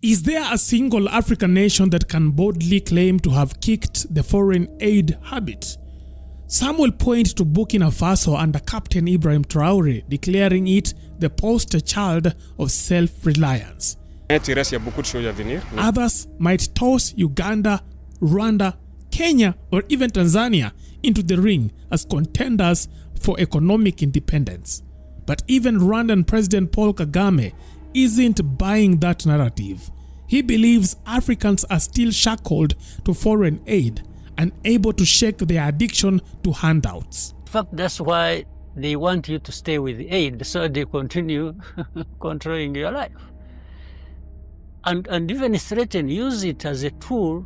Is there a single African nation that can boldly claim to have kicked the foreign aid habit? Some will point to Burkina Faso under Captain Ibrahim Traore, declaring it the poster child of self-reliance. Others might toss Uganda, Rwanda, Kenya, or even Tanzania into the ring as contenders for economic independence. But even Rwandan President Paul Kagame isn't buying that narrative. He believes Africans are still shackled to foreign aid, unable to shake their addiction to handouts. In fact, that's why they want you to stay with aid, so they continue controlling your life. And even threaten, use it as a tool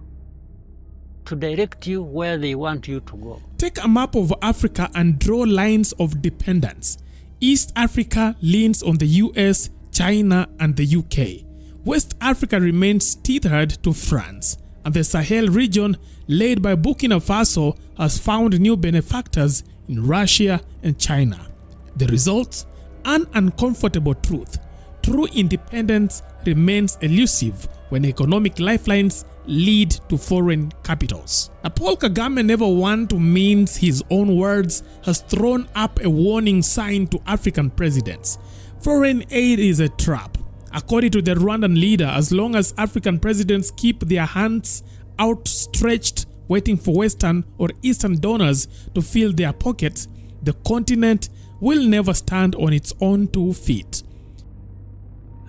to direct you where they want you to go. Take a map of Africa and draw lines of dependence. East Africa leans on the US, China, and the UK. West Africa remains tethered to France, and the Sahel region, led by Burkina Faso, has found new benefactors in Russia and China. The result? An uncomfortable truth. True independence remains elusive when economic lifelines lead to foreign capitals. Now, Paul Kagame, never one to mince his own words, has thrown up a warning sign to African presidents. Foreign aid is a trap. According to the Rwandan leader, as long as African presidents keep their hands outstretched, waiting for Western or Eastern donors to fill their pockets, the continent will never stand on its own 2 feet.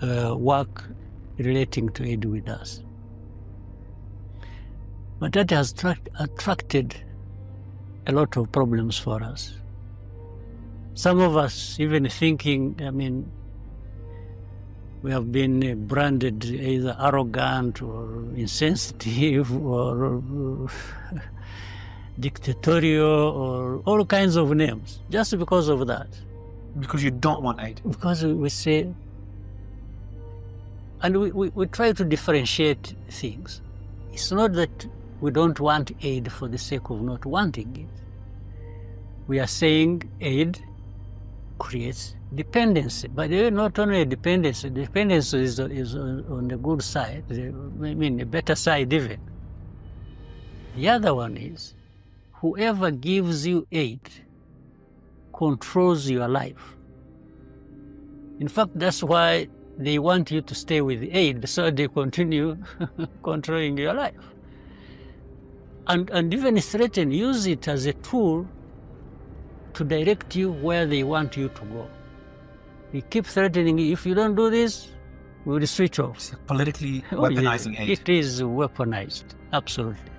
Work relating to aid with us. But that has attracted a lot of problems for us. Some of us even thinking, we have been branded either arrogant or insensitive or dictatorial or all kinds of names, just because of that. Because you don't want aid. Because we say, and we try to differentiate things. It's not that we don't want aid for the sake of not wanting it. We are saying aid creates dependency, but not only a dependency. Dependency is on the good side, the better side even. The other one is, whoever gives you aid controls your life. In fact, that's why they want you to stay with aid, so they continue controlling your life. And even threaten, use it as a tool to direct you where they want you to go. They keep threatening, if you don't do this, we will switch off. It's weaponizing aid. It is weaponized, absolutely.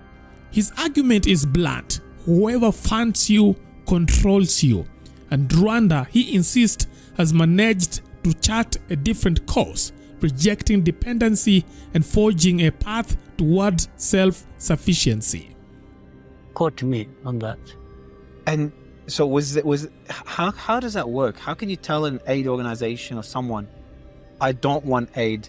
His argument is blunt. Whoever funds you controls you. And Rwanda, he insists, has managed to chart a different course, rejecting dependency and forging a path towards self-sufficiency. Quote me on that. And so how does that work? How can you tell an aid organization or someone, I don't want aid,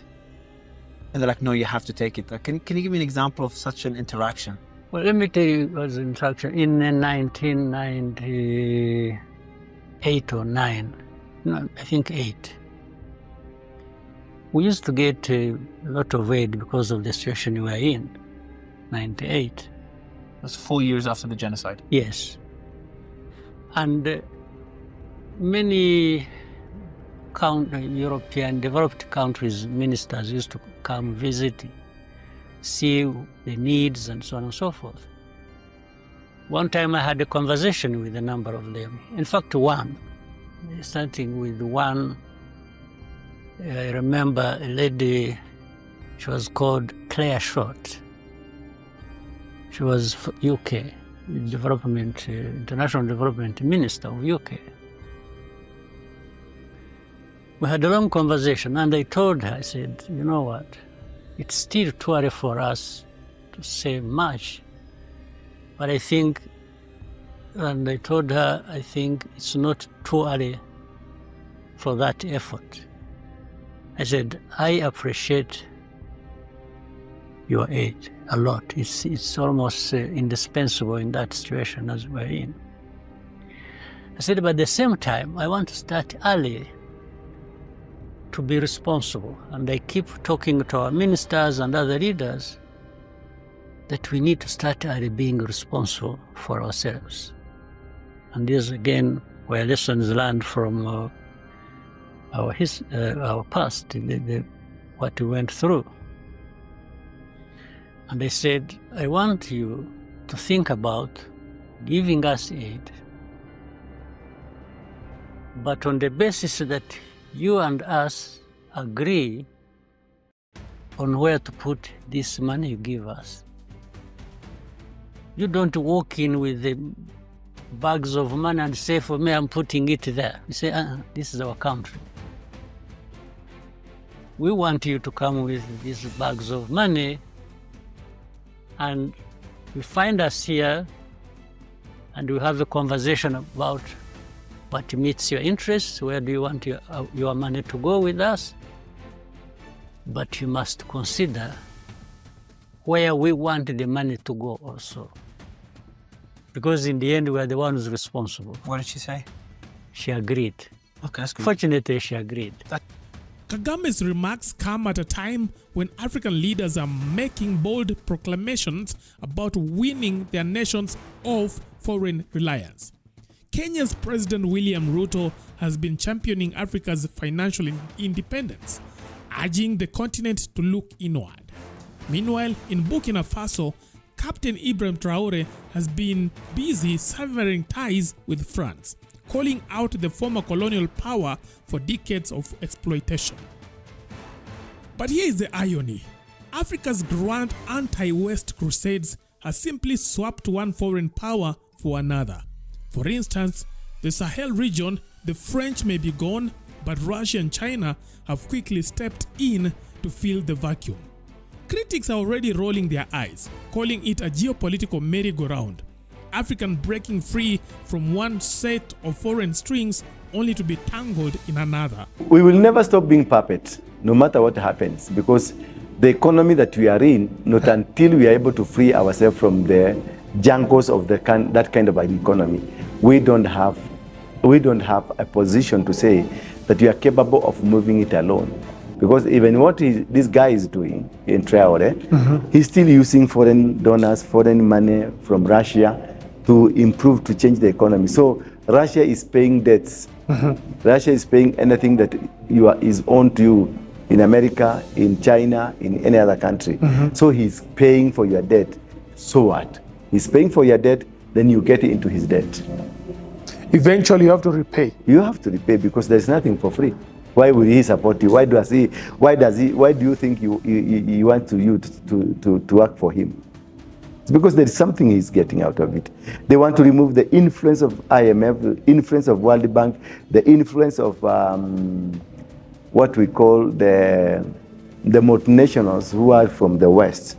and they're like, no, you have to take it? Can you give me an example of such an interaction? Well, let me tell you as an interaction. In 1998 or 9, no, I think 8, we used to get a lot of aid because of the situation we were in, 98. That's 4 years after the genocide. Yes. And many European developed countries' ministers used to come visit, see the needs and so on and so forth. One time I had a conversation with a number of them. In fact, starting with one, I remember a lady, she was called Claire Short. She was UK International Development Minister of UK. We had a long conversation, and I told her, I said, you know what, it's still too early for us to say much, but I think, and I told her, I think it's not too early for that effort. I said, I appreciate your aid a lot. It's almost indispensable in that situation as we're in. I said, but at the same time, I want to start early. to be responsible. And I keep talking to our ministers and other leaders that we need to start being responsible for ourselves. And these, again, were lessons learned from our past, what we went through. And I said, I want you to think about giving us aid, but on the basis that you and us agree on where to put this money you give us. You don't walk in with the bags of money and say, for me, I'm putting it there. You say, this is our country. We want you to come with these bags of money, and you find us here and we have a conversation about what meets your interests, where do you want your money to go with us. But you must consider where we want the money to go also. Because in the end, we are the ones responsible. What did she say? She agreed. Okay, that's good. Fortunately, she agreed. Kagame's remarks come at a time when African leaders are making bold proclamations about weaning their nations off foreign reliance. Kenya's President William Ruto has been championing Africa's financial independence, urging the continent to look inward. Meanwhile, in Burkina Faso, Captain Ibrahim Traore has been busy severing ties with France, calling out the former colonial power for decades of exploitation. But here is the irony. Africa's grand anti-West crusades has simply swapped one foreign power for another. For instance, the Sahel region, the French may be gone, but Russia and China have quickly stepped in to fill the vacuum. Critics are already rolling their eyes, calling it a geopolitical merry-go-round. African breaking free from one set of foreign strings only to be tangled in another. We will never stop being puppets, no matter what happens, because the economy that we are in, not until we are able to free ourselves from the jungles of that kind of an economy, we don't have a position to say that we are capable of moving it alone. Because even what this guy is doing in Traore, he's still using foreign donors, foreign money from Russia to improve, to change the economy. So Russia is paying debts. Russia is paying anything that is owed to you in America, in China, in any other country. So he's paying for your debt. So what? He's paying for your debt, then you get into his debt. Eventually you have to repay. You have to repay because there's nothing for free. Why would he support you? Why do you think you want to work for him? It's because there is something he's getting out of it. They want to remove the influence of IMF, the influence of World Bank, the influence of what we call the multinationals who are from the West.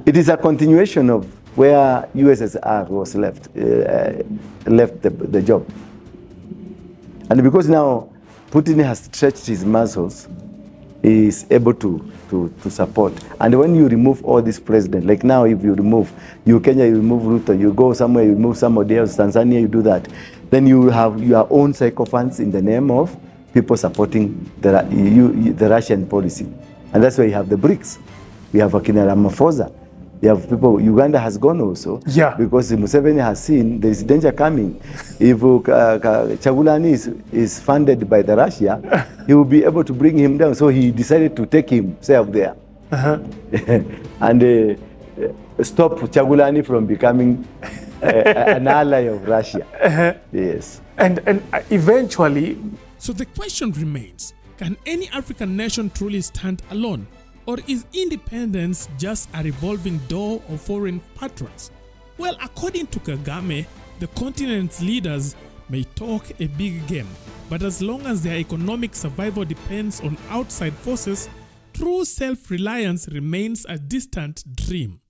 It is a continuation of where USSR was left the job. And because now Putin has stretched his muscles, he is able to support. And when you remove all these presidents, like now if you remove, Kenya, you remove Ruto, you go somewhere, you remove somebody else, Tanzania, you do that, then you have your own sycophants in the name of people supporting the Russian policy. And that's why you have the BRICS. We have Akina Ramaphosa. You have people, Uganda has gone also, because Museveni has seen there is danger coming. If Chagulani is funded by the Russia, he will be able to bring him down. So he decided to take himself there and stop Chagulani from becoming an ally of Russia. Yes. And eventually, so the question remains, can any African nation truly stand alone? Or is independence just a revolving door of foreign patrons? Well, according to Kagame, the continent's leaders may talk a big game, but as long as their economic survival depends on outside forces, true self-reliance remains a distant dream.